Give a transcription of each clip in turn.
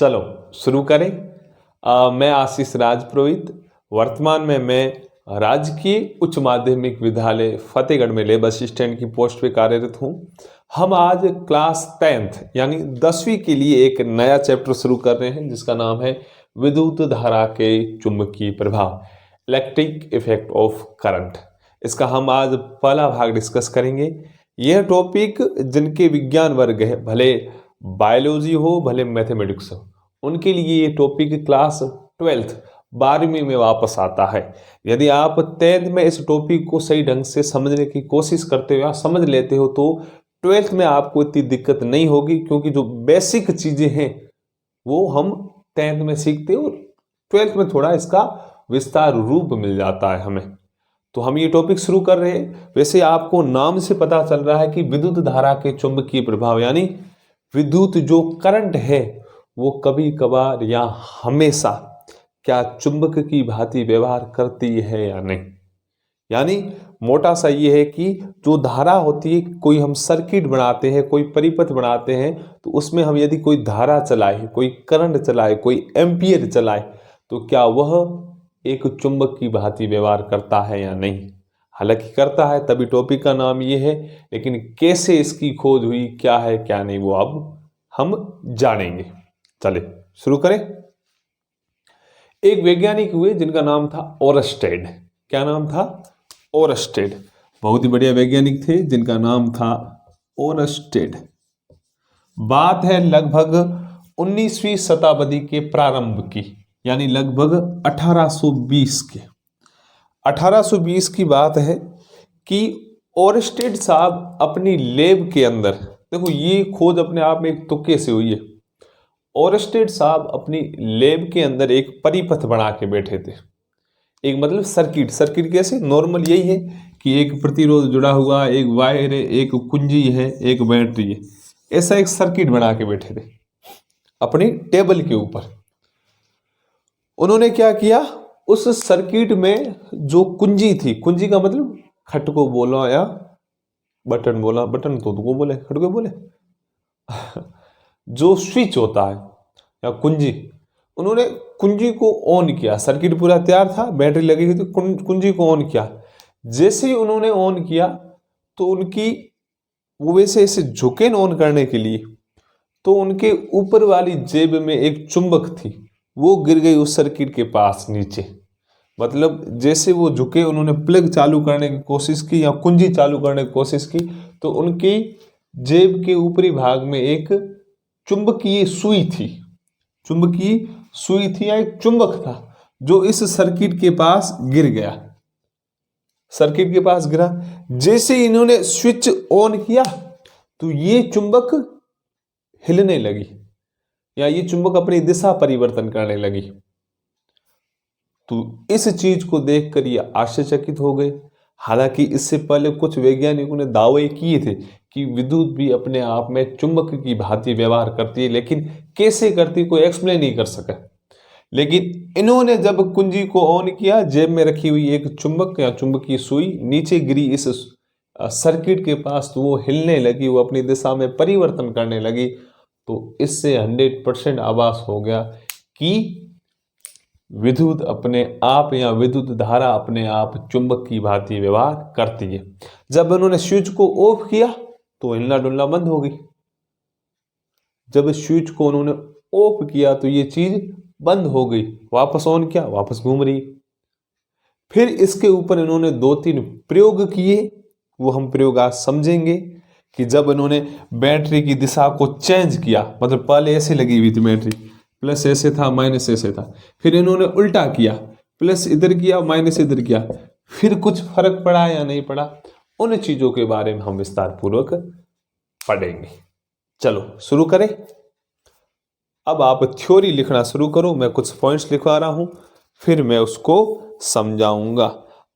चलो शुरू करें। मैं आशीष राज पुरोहित, वर्तमान में मैं राजकीय उच्च माध्यमिक विद्यालय फतेहगढ़ में लेब असिस्टेंट की पोस्ट पे कार्यरत हूँ। हम आज क्लास 10th यानी 10वीं के लिए एक नया चैप्टर शुरू कर रहे हैं जिसका नाम है विद्युत धारा के चुंबकीय प्रभाव, इलेक्ट्रिक इफेक्ट ऑफ करंट। इसका हम आज पहला भाग डिस्कस करेंगे। यह टॉपिक जिनके विज्ञान वर्ग है, भले बायोलॉजी हो भले मैथमेटिक्स हो, उनके लिए ये टॉपिक क्लास 12th 12वीं में वापस आता है। यदि आप 10th में इस टॉपिक को सही ढंग से समझने की कोशिश करते हो या समझ लेते हो तो 12th में आपको इतनी दिक्कत नहीं होगी, क्योंकि जो बेसिक चीज़ें हैं वो हम 10th में सीखते हो, 12th में थोड़ा इसका विस्तार रूप मिल जाता है हमें। तो हम ये टॉपिक शुरू कर रहे हैं। वैसे आपको नाम से पता चल रहा है कि विद्युत धारा के चुंबकीय प्रभाव यानी विद्युत जो करंट है वो कभी कभार या हमेशा क्या चुंबक की भांति व्यवहार करती है या नहीं। यानी मोटा सा ये है कि जो धारा होती है, कोई हम सर्किट बनाते हैं, कोई परिपथ बनाते हैं, तो उसमें हम यदि कोई धारा चलाए, कोई करंट चलाए, कोई एम्पियर चलाए, तो क्या वह एक चुंबक की भांति व्यवहार करता है या नहीं। हालांकि करता है, तभी टॉपिक का नाम ये है, लेकिन कैसे इसकी खोज हुई, क्या है क्या नहीं, वो अब हम जानेंगे। चले शुरू करें। एक वैज्ञानिक हुए जिनका नाम था ओरस्टेड। क्या नाम था? ओरस्टेड। बहुत ही बढ़िया वैज्ञानिक थे जिनका नाम था ओरस्टेड। बात है लगभग 19वीं शताब्दी के प्रारंभ की, यानी लगभग 1820 के। 1820 की बात है कि ओरस्टेड साहब अपनी लैब के अंदर, देखो ये खोज अपने आप में एक तुक्के से हुई है। ओरस्टेड साहब अपनी लैब के अंदर एक परिपथ बना के बैठे थे। एक मतलब सर्किट कैसे, नॉर्मल यही है कि एक प्रतिरोध जुड़ा हुआ, एक वायर है, एक कुंजी है, एक बैटरी है, ऐसा एक सर्किट बना के बैठे थे अपनी टेबल के ऊपर। उन्होंने क्या किया, उस सर्किट में जो कुंजी थी, कुंजी का मतलब खट को बोला या बटन बोला, बटन तो को बोले, खट को बोले जो स्विच होता है या कुंजी, उन्होंने कुंजी को ऑन किया। सर्किट पूरा तैयार था, बैटरी लगी हुई थी, कुंजी को ऑन किया। जैसे ही उन्होंने ऑन किया तो उनकी वो वैसे ऐसे झुके ऑन करने के लिए, तो उनके ऊपर वाली जेब में एक चुंबक थी, वो गिर गई उस सर्किट के पास नीचे। मतलब जैसे वो झुके, उन्होंने प्लग चालू करने की कोशिश की या कुंजी चालू करने की कोशिश की, तो उनकी जेब के ऊपरी भाग में एक चुंबकीय सुई थी, चुंबकीय सुई थी या एक चुंबक था जो इस सर्किट के पास गिर गया। सर्किट के पास गिरा, जैसे इन्होंने स्विच ऑन किया तो ये चुंबक हिलने लगी या ये चुंबक अपनी दिशा परिवर्तन करने लगी। तो इस चीज को देखकर ये आश्चर्यचकित हो गए। हालांकि इससे पहले कुछ वैज्ञानिकों ने दावे किए थे कि विद्युत भी अपने आप में चुंबक की भांति व्यवहार करती है, लेकिन कैसे करती कोई एक्सप्लेन नहीं कर सका। लेकिन इन्होंने जब कुंजी को ऑन किया, जेब में रखी हुई एक चुंबक या चुंबकीय सुई नीचे गिरी इस सर्किट के पास, तो वो हिलने लगी, वो अपनी दिशा में परिवर्तन करने लगी। तो इससे 100% आभास हो गया कि विद्युत अपने आप या विद्युत धारा अपने आप चुंबक की भांति व्यवहार करती है। जब उन्होंने स्विच को ऑफ किया तो हिलना डुलना बंद हो गई। जब स्विच को उन्होंने ऑफ किया तो ये चीज बंद हो गई, वापस ऑन किया, वापस घूम रही। फिर इसके ऊपर इन्होंने 2-3 प्रयोग किए, वो हम प्रयोग आज समझेंगे। कि जब इन्होंने बैटरी की दिशा को चेंज किया, मतलब पहले ऐसे लगी हुई थी बैटरी, प्लस ऐसे था, माइनस ऐसे था, फिर इन्होंने उल्टा किया, प्लस इधर किया, माइनस इधर किया, फिर कुछ फर्क पड़ा या नहीं पड़ा, उन चीजों के बारे में हम विस्तार पूर्वक पढ़ेंगे। चलो शुरू करें। अब आप थ्योरी लिखना शुरू करो। मैं कुछ पॉइंट्स लिखवा रहा हूं, फिर मैं उसको समझाऊंगा।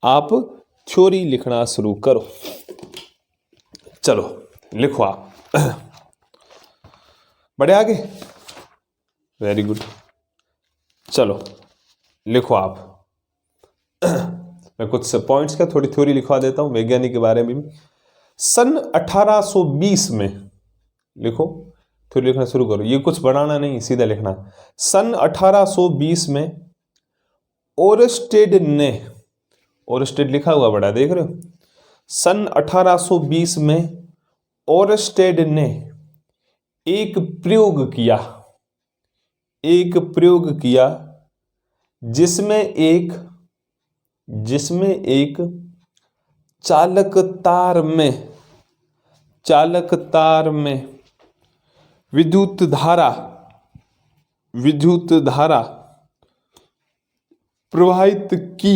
आप थ्योरी लिखना शुरू करो। चलो लिखो आप। बढ़े आगे, वेरी गुड। चलो लिखो आप। मैं कुछ पॉइंट्स का थोड़ी थ्योरी लिखवा देता हूं वैज्ञानिक के बारे में। सन 1820 में लिखो, फिर लिखना शुरू करो, ये कुछ बढ़ाना नहीं, सीधा लिखना। सन 1820 में ओरस्टेड ने, ओरस्टेड लिखा हुआ बड़ा देख रहे हो, सन 1820 में ओरस्टेड ने एक प्रयोग किया जिसमें एक चालक तार में विद्युत धारा प्रवाहित की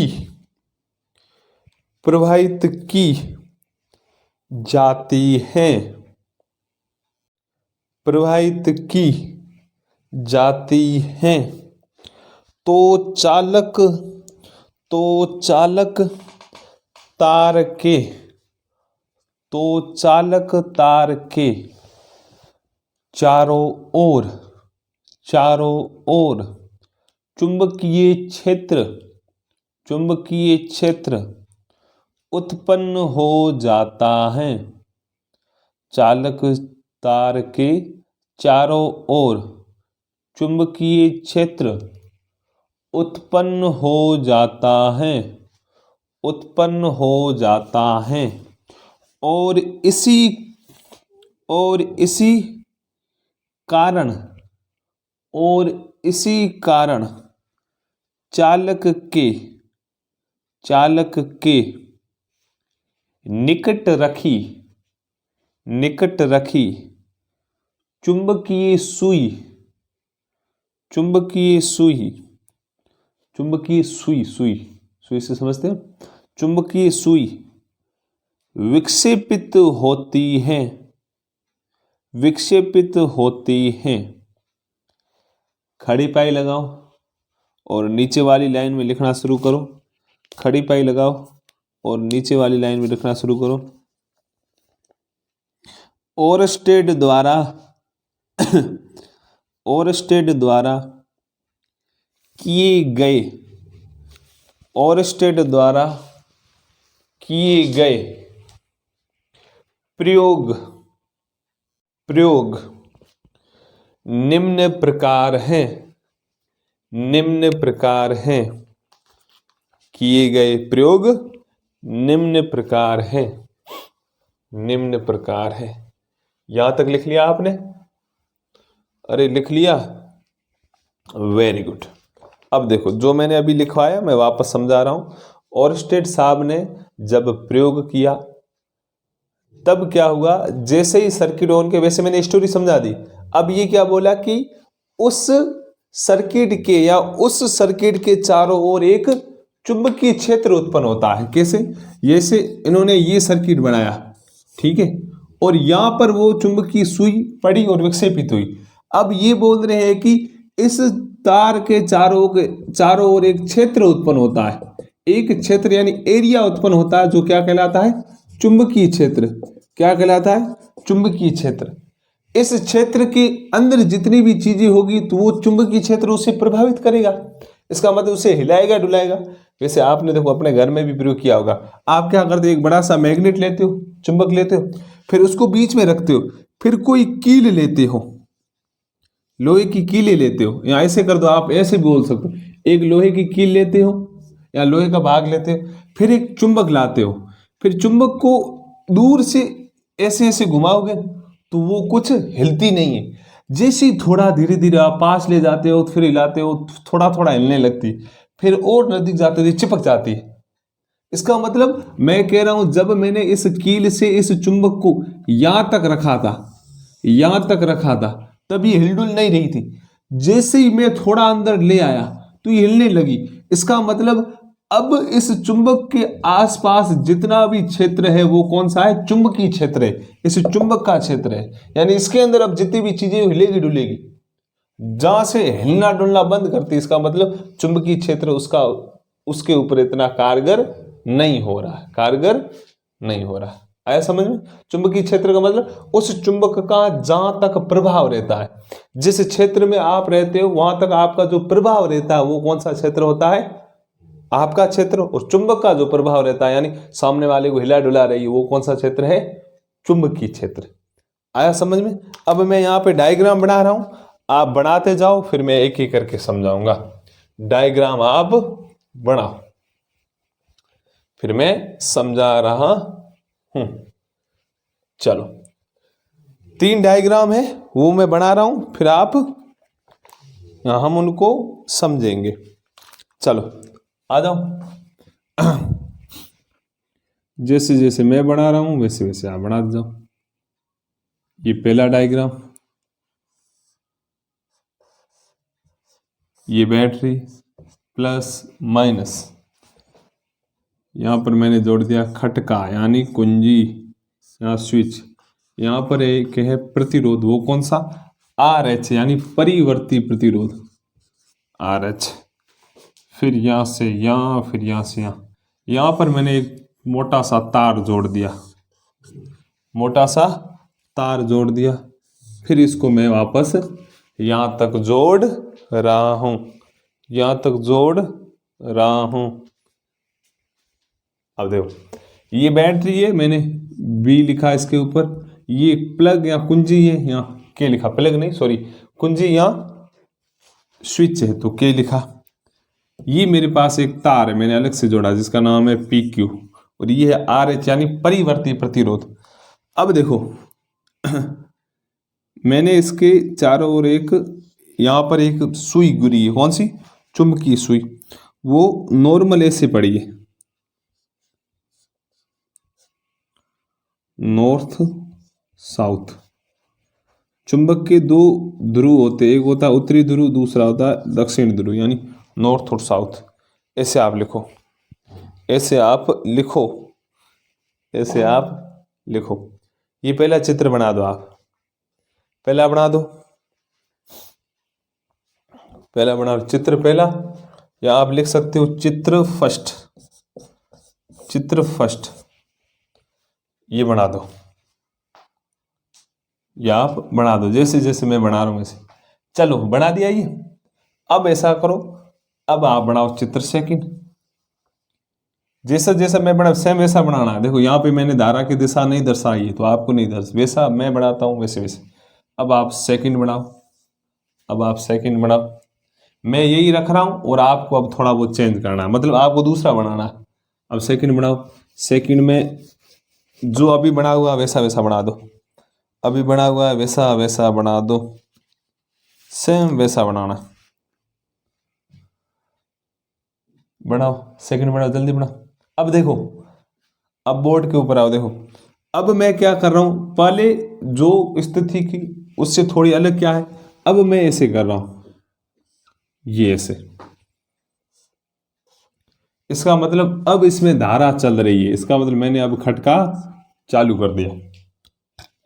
जाती है, तो चालक तार के चारों ओर चुंबकीय क्षेत्र उत्पन्न हो जाता है। चालक तार के चारों ओर चुंबकीय क्षेत्र उत्पन्न हो जाता है और इसी कारण चालक के निकट रखी चुंबकीय सुई से समझते हो, चुंबकीय सुई विक्षेपित होती हैं। खड़ी पाई लगाओ और नीचे वाली लाइन में लिखना शुरू करो। खड़ी पाई लगाओ और नीचे वाली लाइन में लिखना शुरू करो। ओरस्टेड द्वारा किए गए प्रयोग निम्न प्रकार हैं। किए गए प्रयोग निम्न प्रकार है। यहां तक लिख लिया आपने? अरे लिख लिया, वेरी गुड। अब देखो जो मैंने अभी लिखवाया मैं वापस समझा रहा हूं। ओरस्टेड साहब ने जब प्रयोग किया तब क्या हुआ, जैसे ही सर्किट ऑन के, वैसे मैंने स्टोरी समझा दी। अब ये क्या बोला कि उस सर्किट के चारों ओर एक चुंबकीय क्षेत्र उत्पन्न होता है। कैसे? जैसे इन्होंने ये सर्किट बनाया, ठीक है, और यहां पर वो चुंबकीय सुई पड़ी और विक्षेपित हुई। अब ये बोल रहे हैं कि इस तार के चारों ओर एक क्षेत्र उत्पन्न होता है। एक क्षेत्र यानी एरिया उत्पन्न होता है जो क्या कहलाता है? चुंबकीय क्षेत्र। क्या कहलाता है? चुंबकीय क्षेत्र। इस क्षेत्र के अंदर जितनी भी चीजें होगी तो वो चुंबकीय क्षेत्र उसे प्रभावित करेगा। इसका मतलब उसे हिलाएगा डुलाएगा। वैसे आपने देखो अपने घर में भी प्रयोग किया होगा। आप क्या करते हो, एक बड़ा सा मैग्नेट लेते हो, चुंबक लेते हो, फिर उसको बीच में रखते हो, फिर कोई कील लेते हो, लोहे की कीलें लेते हो, या ऐसे कर दो, आप ऐसे बोल सकते हो, एक लोहे की कील लेते हो या लोहे का भाग लेते हो, फिर एक चुंबक लाते हो, फिर चुंबक को दूर से ऐसे ऐसे घुमाओगे तो वो कुछ हिलती नहीं है। जैसे ही थोड़ा धीरे धीरे आप पास ले जाते हो, फिर हिलाते हो, थोड़ा थोड़ा हिलने लगती, फिर और नजदीक जाते हो चिपक जाती है। इसका मतलब मैं कह रहा हूं, जब मैंने इस कील से इस चुंबक को यहां तक रखा था तब ये हिलडुल नहीं रही थी। जैसे ही मैं थोड़ा अंदर ले आया तो ये हिलने लगी। इसका मतलब अब इस चुंबक के आसपास जितना भी क्षेत्र है वो कौन सा है? चुंबकीय क्षेत्र है। इस चुंबक का क्षेत्र है, यानी इसके अंदर अब जितनी भी चीजें हिलेगी डुलेगी। जहां से हिलना डुलना बंद करती, इसका मतलब चुंबकीय क्षेत्र उसके ऊपर इतना कारगर नहीं हो रहा। आया समझ में? चुंबकीय क्षेत्र का मतलब उस चुंबक का जहां तक प्रभाव रहता है, जिस क्षेत्र में आप रहते हो वहां तक आपका जो प्रभाव रहता है वो कौन सा क्षेत्र होता है? आपका क्षेत्र। और चुंबक का जो प्रभाव रहता है यानी सामने वाले को हिला डुला रही है वो कौन सा क्षेत्र है? चुंबकीय क्षेत्र। आया समझ में? अब मैं यहाँ पे डायग्राम बना रहा हूं, आप बनाते जाओ, फिर मैं एक एक करके समझाऊंगा। डायग्राम आप बनाओ, फिर मैं समझा रहा हूं। चलो, 3 डायग्राम है वो मैं बना रहा हूं, फिर आप हम उनको समझेंगे। चलो आ जाओ। जैसे जैसे मैं बना रहा हूं वैसे वैसे आप बनाते जाओ। ये पहला डायग्राम, ये बैटरी प्लस माइनस, यहां पर मैंने जोड़ दिया खटका यानी कुंजी, यहाँ स्विच, यहां पर एक है प्रतिरोध, वो कौन सा? RH यानी परिवर्ती प्रतिरोध, RH। फिर यहां से यहां, फिर यहां से यहां, यहां पर मैंने एक मोटा सा तार जोड़ दिया, मोटा सा तार जोड़ दिया। फिर इसको मैं वापस यहां तक जोड़ रहा हूं, यहां तक जोड़ रहा हूं। अब देखो ये बैटरी है, मैंने बी लिखा इसके ऊपर, ये प्लग या कुंजी है, यहाँ के लिखा, प्लग नहीं सॉरी कुंजी, यहाँ स्विच है तो के लिखा। ये मेरे पास एक तार है मैंने अलग से जोड़ा जिसका नाम है PQ, और ये है RH यानी परिवर्ती प्रतिरोध। अब देखो मैंने इसके चारों ओर एक, यहाँ पर एक सुई गुरी है, कौन सी? चुंबकीय सुई, वो नॉर्मल ऐसे पड़ी है, नॉर्थ साउथ। चुंबक के 2 ध्रुव होते हैं, एक होता है उत्तरी ध्रुव, दूसरा होता है दक्षिण ध्रुव, यानी नॉर्थ और साउथ। ऐसे आप लिखो, ऐसे आप लिखो, ऐसे आप लिखो। ये पहला चित्र बना दो, आप पहला बना दो, पहला बना दो चित्र पहला, या आप लिख सकते हो चित्र फर्स्ट, चित्र फर्स्ट, ये बना दो, या आप बना दो जैसे जैसे मैं बना रहा हूं वैसे। चलो बना दिया ये। अब ऐसा करो, अब आप बनाओ चित्र सेकंड, जैसा जैसा मैं बना सेम वैसा बनाना है। देखो यहाँ पे मैंने धारा की दिशा नहीं दर्शाई है तो आपको नहीं दर्श, वैसा मैं बनाता हूँ वैसे वैसे। अब आप सेकंड बनाओ, अब आप सेकंड बनाओ, मैं यही रख रहा हूँ और आपको अब थोड़ा बहुत चेंज करना है, मतलब आपको दूसरा बनाना है। अब सेकंड बनाओ, सेकंड में जो अभी बना हुआ वैसा वैसा बना दो, अभी बना हुआ है वैसा वैसा बना दो, सेम वैसा बनाना। बनाओ सेकंड, बनाओ जल्दी बनाओ। अब देखो, अब बोर्ड के ऊपर आओ, देखो अब मैं क्या कर रहा हूं, पहले जो स्थिति की उससे थोड़ी अलग क्या है, अब मैं ऐसे कर रहा हूं, ये ऐसे, इसका मतलब अब इसमें धारा चल रही है, इसका मतलब मैंने अब खटका चालू कर दिया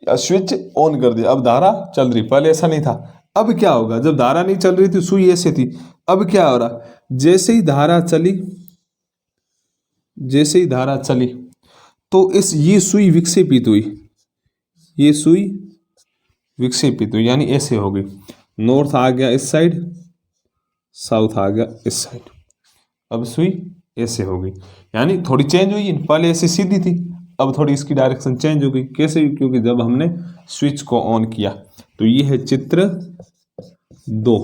या स्विच ऑन कर दिया, अब धारा चल रही, पहले ऐसा नहीं था। अब क्या होगा, जब धारा नहीं चल रही थी सुई ऐसे थी, अब क्या हो रहा, जैसे ही धारा चली, जैसे ही धारा चली तो इस ये सुई विक्षेपित हुई, ये सुई विक्षेपित हुई, यानी ऐसे हो गई, नॉर्थ आ गया इस साइड, साउथ आ गया इस साइड, अब सुई ऐसे हो गई, यानी थोड़ी चेंज हुई, पहले ऐसे सीधी थी, अब थोड़ी इसकी डायरेक्शन चेंज हो गई। कैसे? क्योंकि जब हमने स्विच को ऑन किया। तो ये है चित्र 2,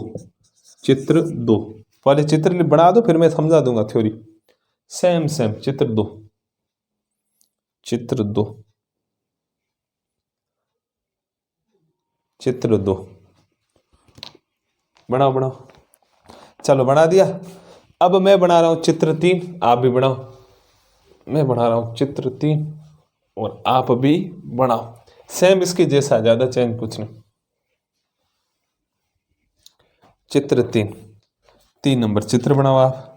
चित्र 2। पहले चित्र बना दो फिर मैं समझा दूंगा थ्योरी। सेम सेम चित्र 2, चित्र 2, चित्र 2 बनाओ बनाओ। चलो बना दिया। अब मैं बना रहा हूं चित्र 3, आप भी बनाओ। मैं बना रहा हूं चित्र 3 और आप भी बनाओ, सेम इसके जैसा, ज्यादा चेंज कुछ नहीं। चित्र 3, 3 नंबर चित्र बनाओ आप।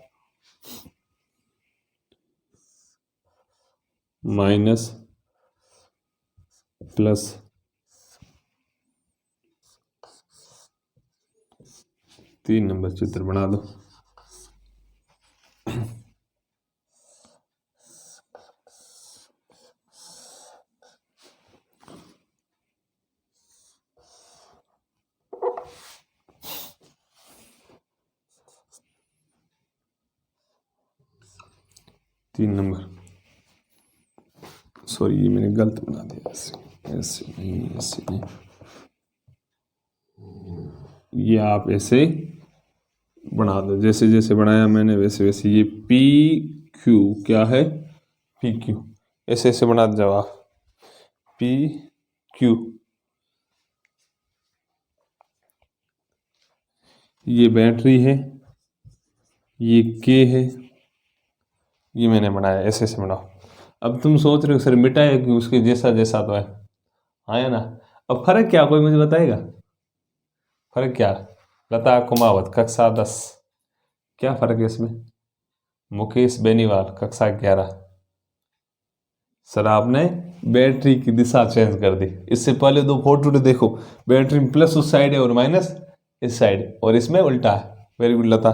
माइनस प्लस, तीन नंबर चित्र बना दो। तीन नंबर, सॉरी ये मैंने गलत बना दिया ऐसे। ऐसे नहीं, ऐसे नहीं, ये आप ऐसे बना दो, जैसे जैसे बनाया मैंने वैसे वैसे। ये पी क्यू क्या है, पी क्यू, ऐसे ऐसे बना दो आप, पी क्यू। ये बैटरी है, ये के है, ये मैंने बनाया, ऐसे ऐसे बनाओ। अब तुम सोच रहे हो सर मिटाए क्यों, उसके जैसा जैसा तो है, आया ना। अब फर्क क्या, कोई मुझे बताएगा फर्क क्या? लता कुमावत कक्षा 10, क्या फर्क है इसमें? मुकेश बेनीवाल कक्षा 11, सर आपने बैटरी की दिशा चेंज कर दी। इससे पहले दो फोटो तो देखो, बैटरी में प्लस उस साइड है और माइनस इस साइड, और इसमें उल्टा है। वेरी गुड लता,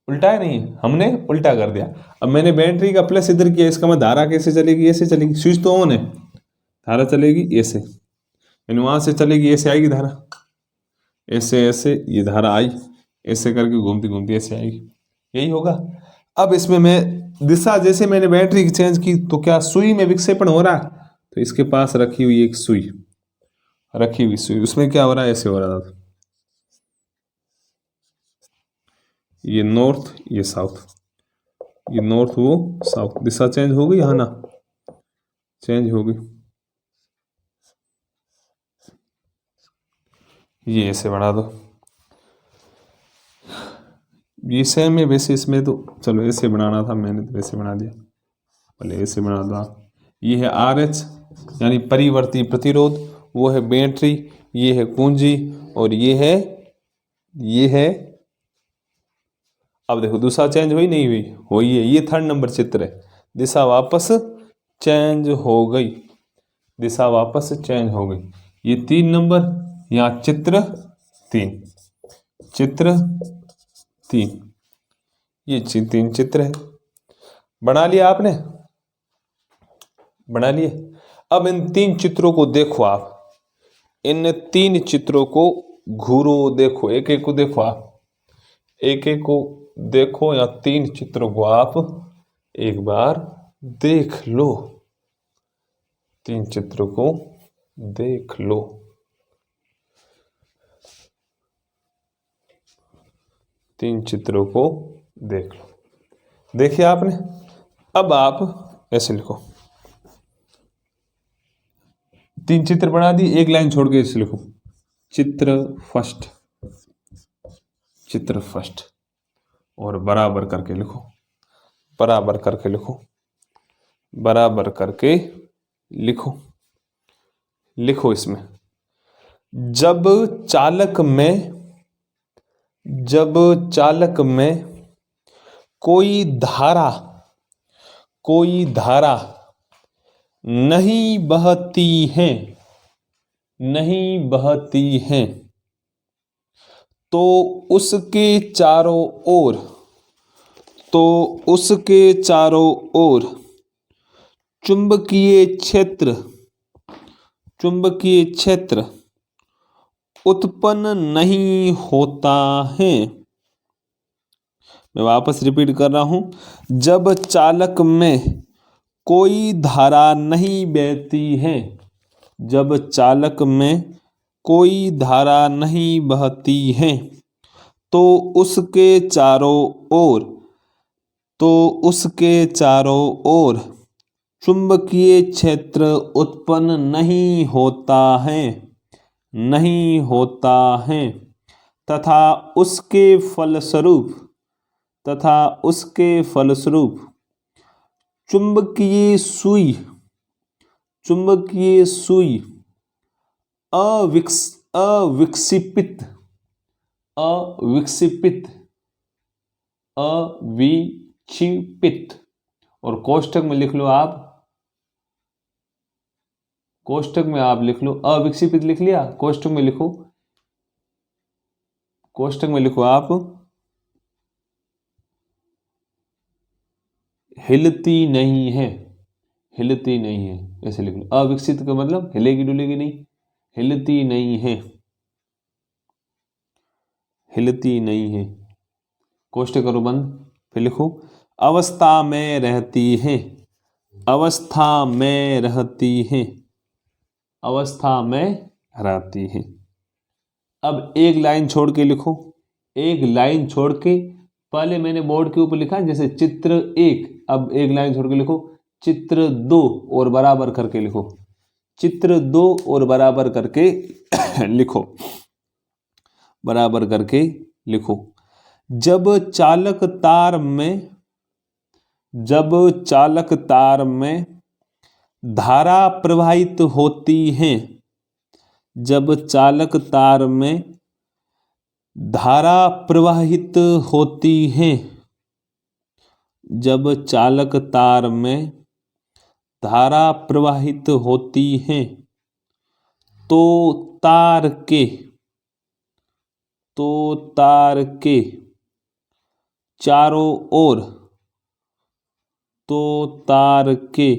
उल्टा है नहीं, हमने उल्टा कर दिया। अब मैंने बैटरी का प्लस इधर किया, इसका मैं धारा कैसे चलेगी, ऐसे चलेगी, स्विच तो ऑन है, धारा चलेगी ऐसे, यानी वहां से चलेगी, ऐसे आएगी धारा, ऐसे ऐसे ये धारा आई, ऐसे करके घूमती घूमती ऐसे आएगी, यही होगा। अब इसमें मैं दिशा जैसे मैंने बैटरी की चेंज की, तो क्या सुई में विक्षेपण हो रहा है? तो इसके पास रखी हुई एक सुई, रखी हुई सुई, उसमें क्या हो रहा है, ऐसे हो रहा था, ये नॉर्थ ये साउथ, ये नॉर्थ वो साउथ, दिशा चेंज हो गई, हाँ ना, चेंज हो गई। ये ऐसे बना दो, ये सेम है वैसे, इसमें तो चलो ऐसे बनाना था, मैंने तो वैसे बना दिया, पहले ऐसे बना दो। ये है आर एच यानी परिवर्ती प्रतिरोध, वो है बैटरी, ये है कुंजी, और ये है। अब देखो दिशा चेंज हुई नहीं हुई, हुई है, ये 3rd नंबर चित्र है, दिशा वापस चेंज हो गई, दिशा वापस चेंज हो गई। ये 3 नंबर, यहाँ चित्र 3, चित्र 3, ये 3 चित्र है। बना लिया आपने, बना लिए। अब इन 3 चित्रों को देखो आप, इन 3 चित्रों को घूरो, देखो एक एक को देखो आप, एक एक को देखो, या 3 चित्रों को आप एक बार देख लो, 3 चित्रों को देख लो, 3 चित्रों को देख लो, देखिए आपने। अब आप ऐसे लिखो, 3 चित्र बना दी, एक लाइन छोड़ के इसे लिखो, चित्र फर्स्ट, चित्र फर्स्ट, और बराबर करके लिखो, बराबर करके लिखो, बराबर करके लिखो, लिखो इसमें। जब चालक में कोई धारा नहीं बहती है तो उसके चारों ओर चुंबकीय क्षेत्र उत्पन्न नहीं होता है। मैं वापस रिपीट कर रहा हूं, जब चालक में कोई धारा नहीं बहती है, जब चालक में कोई धारा नहीं बहती है तो उसके चारों ओर चुंबकीय क्षेत्र उत्पन्न नहीं होता है तथा उसके फलस्वरूप चुंबकीय सुई अविक्षिपित, और कोष्टक में लिख लो आप, कोष्टक में आप लिख लो अविक्षिपित, लिख लिया, कोष्टक में लिखो, कोष्टक में लिखो आप हिलती नहीं है, ऐसे लिख लो। अविकसित का मतलब हिलेगी डुलेगी नहीं, हिलती नहीं है, कोष्टक करो बंद, फिर लिखो अवस्था में रहती है, अवस्था में रहती हैं। अब एक लाइन छोड़ के लिखो, एक लाइन छोड़ के, पहले मैंने बोर्ड के ऊपर लिखा जैसे चित्र 1, अब एक लाइन छोड़ के लिखो चित्र 2 और बराबर करके लिखो, चित्र 2 और बराबर करके लिखो, बराबर करके लिखो। जब चालक तार में धारा प्रवाहित होती है, जब चालक तार में धारा प्रवाहित होती है, जब चालक तार में धारा प्रवाहित होती है, तो तार के चारों ओर, तो तार के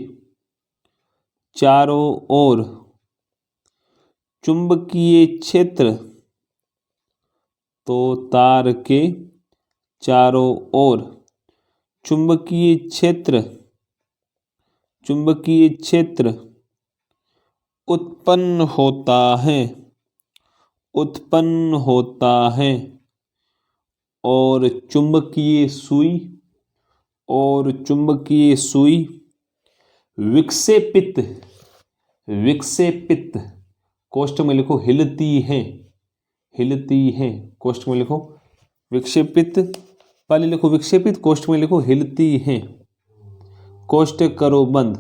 चारों ओर चुंबकीय क्षेत्र, तो तार के चारों ओर चुंबकीय क्षेत्र उत्पन्न होता है और चुंबकीय सुई विक्षेपित कोष्ठक में लिखो हिलती है, कोष्ठक में लिखो विक्षेपित, पहले लिखो विक्षेपित, कोष्ठक में लिखो हिलती है, कोष्ठक करो बंद,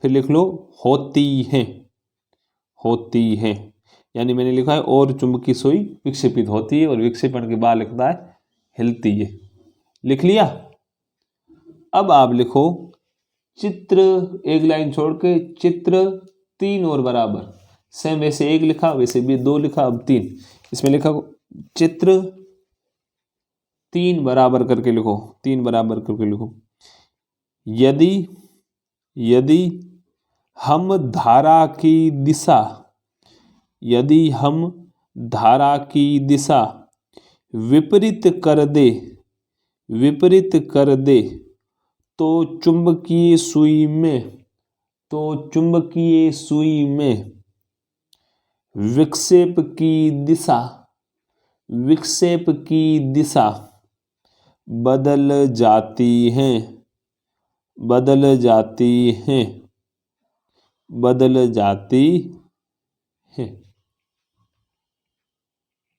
फिर लिख लो होती है, यानी मैंने लिखा है और चुंबकीय सुई विक्षेपित होती है और विक्षेपण के बाद लिखता है हिलती है। लिख लिया? अब आप लिखो चित्र, एक लाइन छोड़ के चित्र 3 और बराबर, सेम वैसे 1 लिखा वैसे भी 2 लिखा, अब 3, इसमें लिखा चित्र 3 बराबर करके लिखो, 3 बराबर करके लिखो। यदि हम धारा की दिशा विपरीत कर दे तो चुंबकीय सुई में विक्षेप की दिशा बदल जाती है।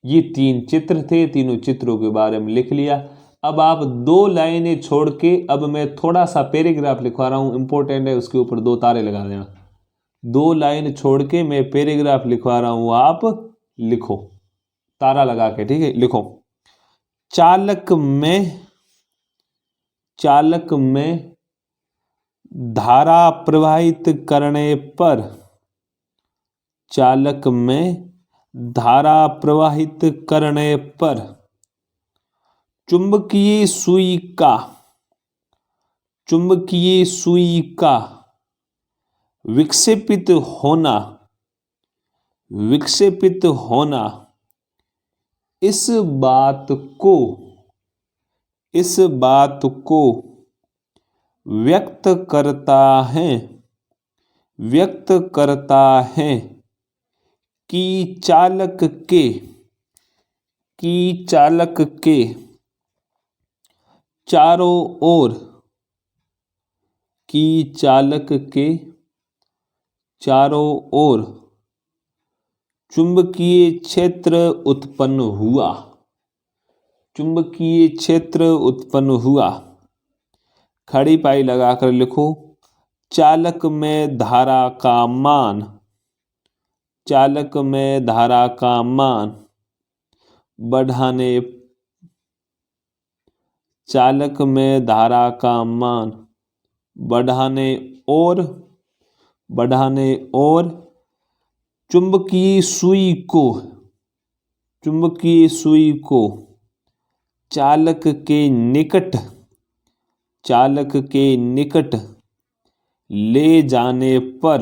ये 3 चित्र थे, तीनों चित्रों के बारे में लिख लिया। अब आप 2 लाइनें छोड़ के, अब मैं थोड़ा सा पैराग्राफ लिखवा रहा हूं, इंपॉर्टेंट है, उसके ऊपर 2 तारे लगा देना। 2 लाइन छोड़ के मैं पैराग्राफ लिखवा रहा हूं, आप लिखो तारा लगा के, ठीक है? लिखो चालक में धारा प्रवाहित करने पर, चालक में धारा प्रवाहित करने पर चुंबकीय सुई का विक्षेपित होना इस बात को व्यक्त करता है कि चालक के चारों ओर चुंबकीय क्षेत्र उत्पन्न हुआ। खड़ी पाई लगाकर लिखो चालक में धारा का मान बढ़ाने और चुंबकीय सुई को चालक के निकट ले जाने पर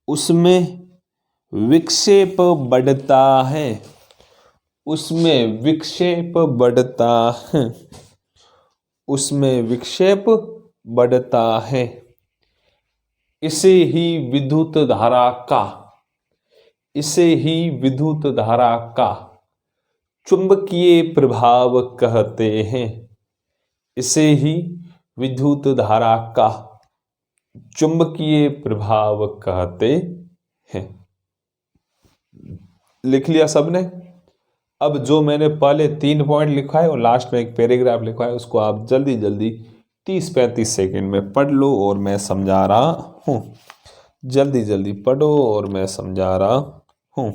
उसमें विक्षेप बढ़ता है उसमें विक्षेप बढ़ता है, उसमें विक्षेप बढ़ता है। इसे ही विद्युत धारा का, इसे ही विद्युत धारा का चुंबकीय प्रभाव कहते हैं। इसे ही विद्युत धारा का चुंबकीय प्रभाव कहते हैं। लिख लिया सबने? अब जो मैंने पहले 3 पॉइंट लिखा है और लास्ट में एक पैराग्राफ लिखा है, उसको आप जल्दी जल्दी 30-35 सेकंड में पढ़ लो और मैं समझा रहा हूं। जल्दी जल्दी पढ़ो और मैं समझा रहा हूं।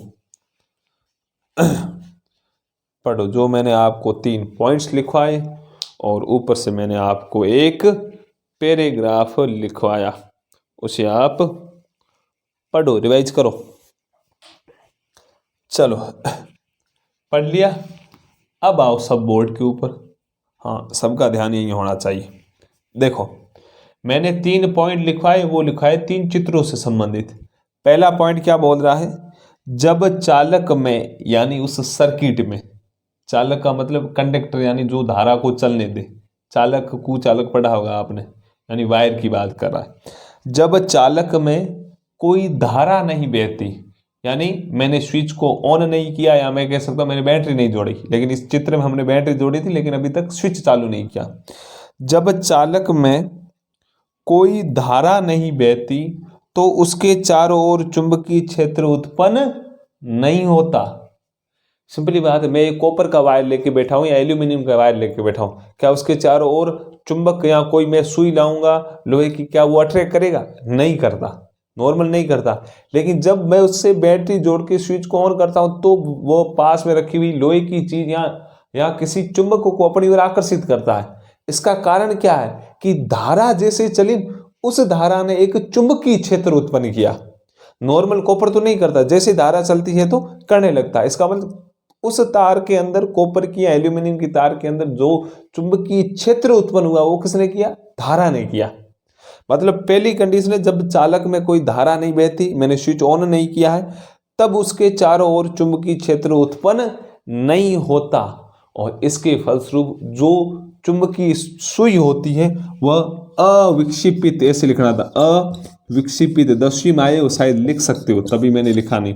पढ़ो। जो मैंने आपको 3 पॉइंट्स लिखवाए और ऊपर से मैंने आपको एक पैराग्राफ लिखवाया, उसे आप पढ़ो, रिवाइज करो। चलो, पढ़ लिया? अब आओ सब बोर्ड के ऊपर। हाँ, सबका ध्यान यही होना चाहिए। देखो, मैंने 3 पॉइंट लिखवाए, वो लिखवाए 3 चित्रों से संबंधित। पहला पॉइंट क्या बोल रहा है? जब चालक में, यानी उस सर्किट में, चालक का मतलब कंडक्टर, यानी जो धारा को चलने दे, चालक कुचालक पढ़ा होगा आपने, यानी वायर की बात कर रहा है। जब चालक में कोई धारा नहीं बहती, यानी मैंने स्विच को ऑन नहीं किया, या मैं कह सकता हूं मैंने बैटरी नहीं जोड़ी, लेकिन इस चित्र में हमने बैटरी जोड़ी थी लेकिन अभी तक स्विच चालू नहीं किया। जब चालक में कोई धारा नहीं बहती तो उसके चारों ओर चुंबकीय क्षेत्र उत्पन्न नहीं होता। सिंपली बात है, मैं एक कॉपर का वायर लेके बैठा हूं या एल्यूमिनियम का वायर लेके बैठा हूं, क्या उसके चारों ओर चुंबक, या कोई मैं सुई लाऊंगा लोहे की, क्या वो अट्रैक्ट करेगा? नहीं करता, नॉर्मल नहीं करता। लेकिन जब मैं उससे बैटरी जोड़ के स्विच को ऑन करता हूं तो वो पास में रखी हुई लोहे की चीज या किसी चुंबक को अपनी ओर आकर्षित करता है। इसका कारण क्या है कि धारा जैसे चली, उस धारा ने एक चुंबकीय क्षेत्र उत्पन्न किया। नॉर्मल कॉपर तो नहीं करता, जैसे धारा चलती है तो करने लगता है। इसका मतलब उस तार के अंदर, कॉपर की या एल्यूमिनियम की तार के अंदर जो चुंबकीय क्षेत्र उत्पन्न हुआ वो किसने किया? धारा ने किया। मतलब पहली कंडीशन है, जब चालक में कोई धारा नहीं बहती, मैंने स्विच ऑन नहीं किया है, तब उसके चारों ओर चुंबकीय क्षेत्र उत्पन्न नहीं होता, और इसके फलस्वरूप जो चुंबकीय सुई होती है वह अविक्षेपित, ऐसे लिखना था, अविक्षेपित। 10वीं में आए हो शायद, लिख सकते हो, तभी मैंने लिखा नहीं।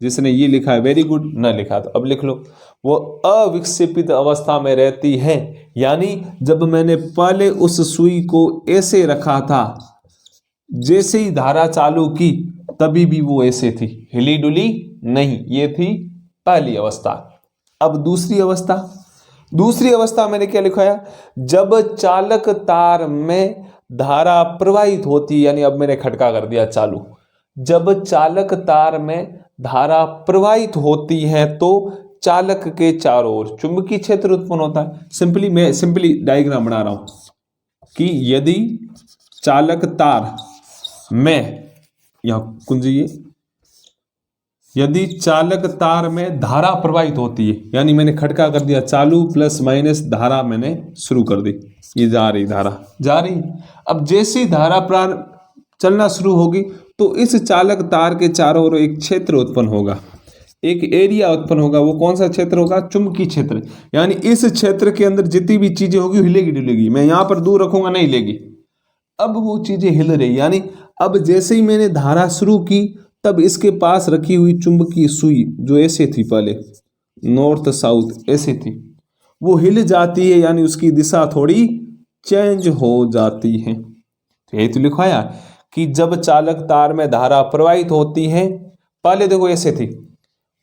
जिसने ये लिखा है वेरी गुड, ना लिखा तो अब लिख लो। वो अविक्षेपित अवस्था में रहती है, यानी जब मैंने पहले उस सुई को ऐसे रखा था, जैसे ही धारा चालू की तभी भी वो ऐसे थी, हिली डुली नहीं। ये थी पहली अवस्था। अब दूसरी अवस्था, दूसरी अवस्था मैंने क्या लिखाया? जब चालक तार में धारा प्रवाहित होती, यानी अब मैंने खटका कर दिया चालू। जब चालक तार में धारा प्रवाहित होती है तो चालक के चारों ओर चुंबकीय क्षेत्र उत्पन्न होता है। मैं सिंपली डायग्राम बना रहा हूं कि यदि चालक तार में, यहां कुंजिए, यदि चालक तार में धारा प्रवाहित होती है, यानी मैंने खटका कर दिया चालू प्लस माइनस, धारा मैंने शुरू कर दी, ये जा रही धारा, जा रही। अब जैसी धारा चलना शुरू होगी तो इस चालक तार के चारों ओर एक क्षेत्र उत्पन्न होगा, एक एरिया उत्पन्न होगा। वो कौन सा क्षेत्र होगा? चुंबकीय क्षेत्र। यानी इस क्षेत्र के अंदर जितनी भी चीजें होगी हिलेगी डुलेगी। मैं यहां पर दूर रखूंगा, नहीं हिलेगी। अब वो चीजें हिल रही, यानी अब जैसे ही मैंने धारा शुरू की तब इसके पास रखी हुई चुंबकीय सुई, जो ऐसे थी पहले, नॉर्थ साउथ ऐसे थी, वो हिल जाती है, यानी उसकी दिशा थोड़ी चेंज हो जाती है। तो यही तो लिखवाया कि जब चालक तार में धारा प्रवाहित होती है, पहले देखो ऐसे थी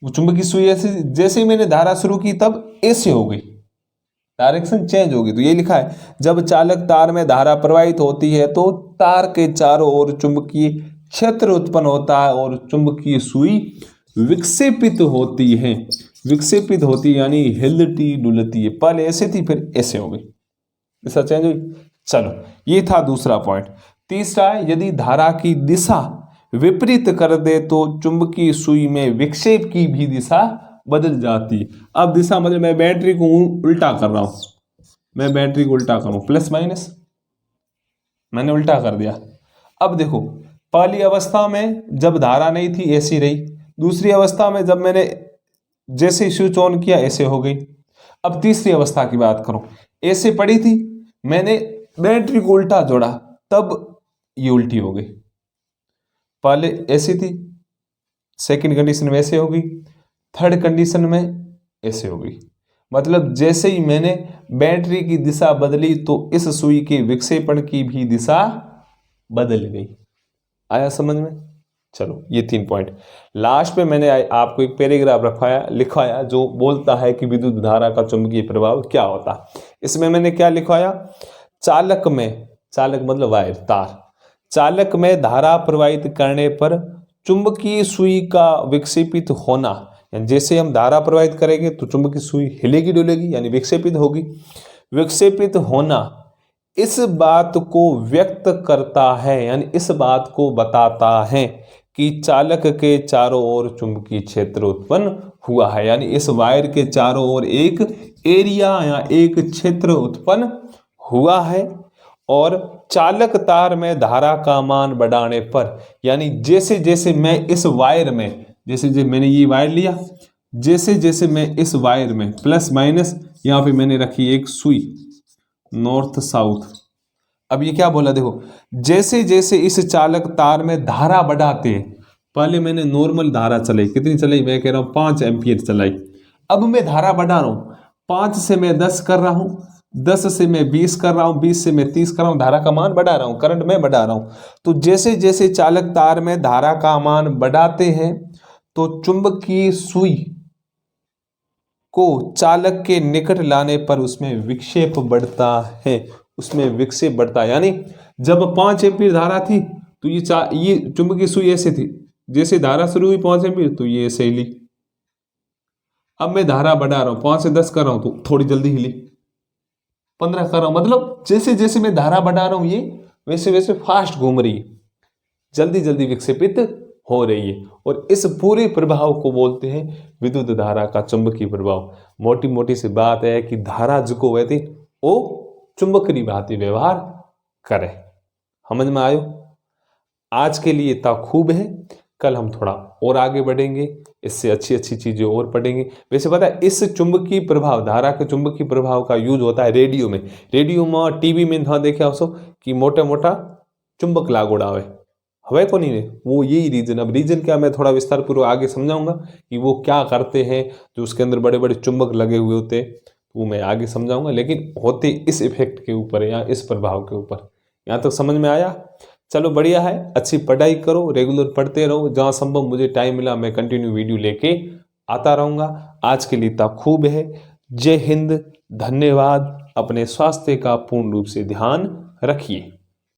वो चुंबकीय सुई, ऐसे, जैसे ही मैंने धारा शुरू की तब ऐसे हो गई, डायरेक्शन चेंज होगी। तो ये लिखा है, जब चालक तार में धारा प्रवाहित होती है तो तार के चारों ओर चुंबकीय क्षेत्र उत्पन्न होता है और चुंबकीय सुई विक्षेपित होती है। विक्षेपित होती है यानी हिलती डुलती है। पहले ऐसे थी फिर ऐसे हो गई, दिशा चेंज हुई। चलो, ये था दूसरा पॉइंट। तीसरा है, यदि धारा की दिशा विपरीत कर दे तो चुंबकीय सुई में विक्षेप की भी दिशा बदल जाती है। अब दिशा मतलब मैं बैटरी को उल्टा कर रहा हूं, मैं बैटरी को उल्टा करूं, प्लस माइनस मैंने उल्टा कर दिया। अब देखो, पहली अवस्था में जब धारा नहीं थी ऐसी रही, दूसरी अवस्था में जब मैंने जैसे ही स्विच ऑन किया ऐसे हो गई। अब तीसरी अवस्था की बात करूं, ऐसे पड़ी थी, मैंने बैटरी को उल्टा जोड़ा, तब ये उल्टी हो गई। पहले ऐसी थी, सेकंड कंडीशन में ऐसे हो गई, थर्ड कंडीशन में ऐसे हो गई। मतलब जैसे ही मैंने बैटरी की दिशा बदली तो इस सुई के विक्षेपण की भी दिशा बदल गई। आया समझ में? चलो ये 3 पॉइंट। लास्ट में मैंने आपको एक पैराग्राफ लिखवाया जो बोलता है कि विद्युत धारा का चुंबकीय प्रभाव क्या होता। इसमें मैंने क्या लिखवाया, चालक मतलब वायर, तार, चालक में धारा प्रवाहित करने पर चुंबकीय सुई का विक्षेपित होना, जैसे हम धारा प्रवाहित करेंगे तो चुंबकीय सुई हिलेगी डुलेगी, यानी विक्षेपित होगी। विक्षेपित होना इस बात को व्यक्त करता है, यानी इस बात को बताता है कि चालक के चारों ओर चुंबकीय क्षेत्र उत्पन्न हुआ है, यानी इस वायर के चारों ओर एक एरिया या एक क्षेत्र उत्पन्न हुआ है। और चालक तार में धारा का मान बढ़ाने पर, यानी जैसे जैसे मैं इस वायर में, जैसे जैसे मैंने ये वायर लिया, जैसे जैसे मैं इस वायर में प्लस माइनस, यहां पे मैंने रखी एक सुई नॉर्थ साउथ। अब ये क्या बोला देखो, जैसे जैसे इस चालक तार में धारा बढ़ाते हैं, पहले मैंने नॉर्मल धारा चलाई, कितनी चलाई, मैं कह रहा हूं 5 एम्पियर चलाई। अब मैं धारा बढ़ा रहा हूं, 5 से मैं 10 कर रहा हूं, 10 से मैं 20 कर रहा हूं, 20 से मैं 30 कर रहा हूं, धारा का मान बढ़ा रहा हूं, करंट में बढ़ा रहा हूं। तो जैसे जैसे चालक तार में धारा का मान बढ़ाते हैं तो चुंबकीय सुई को चालक के निकट लाने पर उसमें विक्षेप बढ़ता है, उसमें विक्षेप बढ़ता है। यानी जब 5 एम्पीयर धारा थी तो ये चुंबकीय सुई ऐसे थी, जैसे धारा शुरू हुई 5 एम्पीयर तो ये ऐसे हिली। अब मैं धारा बढ़ा रहा हूं, 5 से 10 कर रहा हूं तो थोड़ी जल्दी हिली, 15 कर रहा हूं, मतलब जैसे जैसे मैं धारा बढ़ा रहा हूं ये वैसे वैसे फास्ट घूम रही है, जल्दी जल्दी विक्षेपित हो रही है। और इस पूरे प्रभाव को बोलते हैं विद्युत धारा का चुंबकीय प्रभाव। मोटी मोटी सी बात है कि धारा जो वहती वो चुंबक की भांति व्यवहार करे। समझ में आयो? आज के लिए इतना खूब है, कल हम थोड़ा और आगे बढ़ेंगे, इससे अच्छी अच्छी चीजें और पढ़ेंगे। वैसे पता है इस चुंबकीय प्रभाव, धारा के चुंबकीय प्रभाव का यूज होता है रेडियो में, टीवी में था देखा उसो कि मोटा मोटा चुंबक लागोड़ा हवे को नहीं, वो यही रीजन। अब रीजन क्या मैं थोड़ा विस्तार पूर्वक आगे समझाऊंगा कि वो क्या करते हैं, जो उसके अंदर बड़े बड़े चुंबक लगे हुए होते वो मैं आगे समझाऊंगा, लेकिन होते इस इफेक्ट के ऊपर या इस प्रभाव के ऊपर। यहाँ तक समझ में आया? चलो बढ़िया है, अच्छी पढ़ाई करो, रेगुलर पढ़ते रहो, जहाँ संभव मुझे टाइम मिला मैं कंटिन्यू वीडियो लेके आता रहूँगा। आज के लिए इतना खूब है। जय हिंद, धन्यवाद। अपने स्वास्थ्य का पूर्ण रूप से ध्यान रखिए।